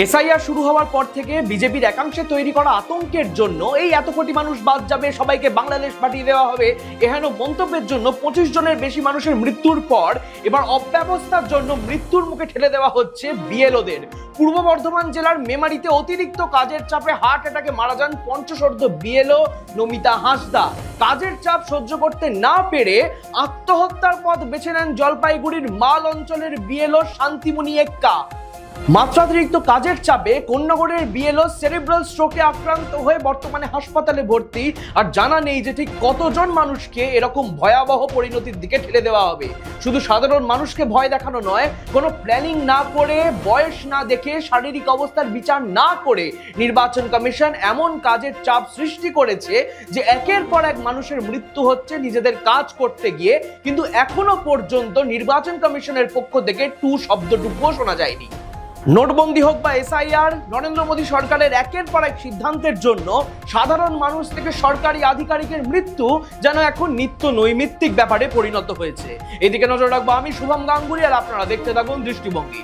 SIR শুরু হওয়ার পর থেকে বিজেপির একাংশে তৈরি করা আতঙ্কের জন্য এই এত কোটি মানুষ বাদ যাবে, সবাইকে বাংলাদেশ পাঠিয়ে দেওয়া হবে, এহেন মন্তব্যের জন্য 25 জনের বেশি মানুষের মৃত্যুর পর এবার অব্যবস্থার জন্য মৃত্যুর মুখে ঠেলে দেওয়া হচ্ছে বিএলওদের। পূর্ব বর্ধমান জেলার মেমারিতে অতিরিক্ত কাজের চাপে হার্ট অ্যাটাকে মারা যান পঞ্চশর্ধ বিএলও নমিতা হাঁসদা। কাজের চাপ সহ্য করতে না পেরে আত্মহত্যার পথ বেছে নেন জলপাইগুড়ির মাল অঞ্চলের বিএলও শান্তিমণি এক্কা। মাত্রাতিরিক্ত কাজের চাপে কোন্নগরের বিএলও সেরিব্রাল স্ট্রোকে আক্রান্ত হয়ে বর্তমানে হাসপাতালে ভর্তি। আর জানা নেই যে ঠিক কতজন মানুষকে এরকম ভয়াবহ পরিণতির দিকে ঠেলে দেওয়া হবে। শুধু সাধারণ মানুষকে ভয় দেখানো নয়, কোনো প্ল্যানিং না করে, বয়স না দেখে, শারীরিক অবস্থার বিচার না করে নির্বাচন কমিশন এমন কাজের চাপ সৃষ্টি করেছে যে একের পর এক মানুষের মৃত্যু হচ্ছে নিজেদের কাজ করতে গিয়ে, কিন্তু এখনো পর্যন্ত নির্বাচন কমিশনের পক্ষ থেকে টু শব্দটুকুও শোনা যায়নি। নোটবন্দি হোক বা এসআইআর, নরেন্দ্র মোদী সরকারের একের পর এক সিদ্ধান্তের জন্য সাধারণ মানুষ থেকে সরকারি আধিকারিকের মৃত্যু যেন এখন নিত্য নৈমিত্তিক ব্যাপারে পরিণত হয়েছে। এদিকে নজর রাখবো আমি শুভম গাঙ্গুলি, আর আপনারা দেখতে থাকুন দৃষ্টিভঙ্গি।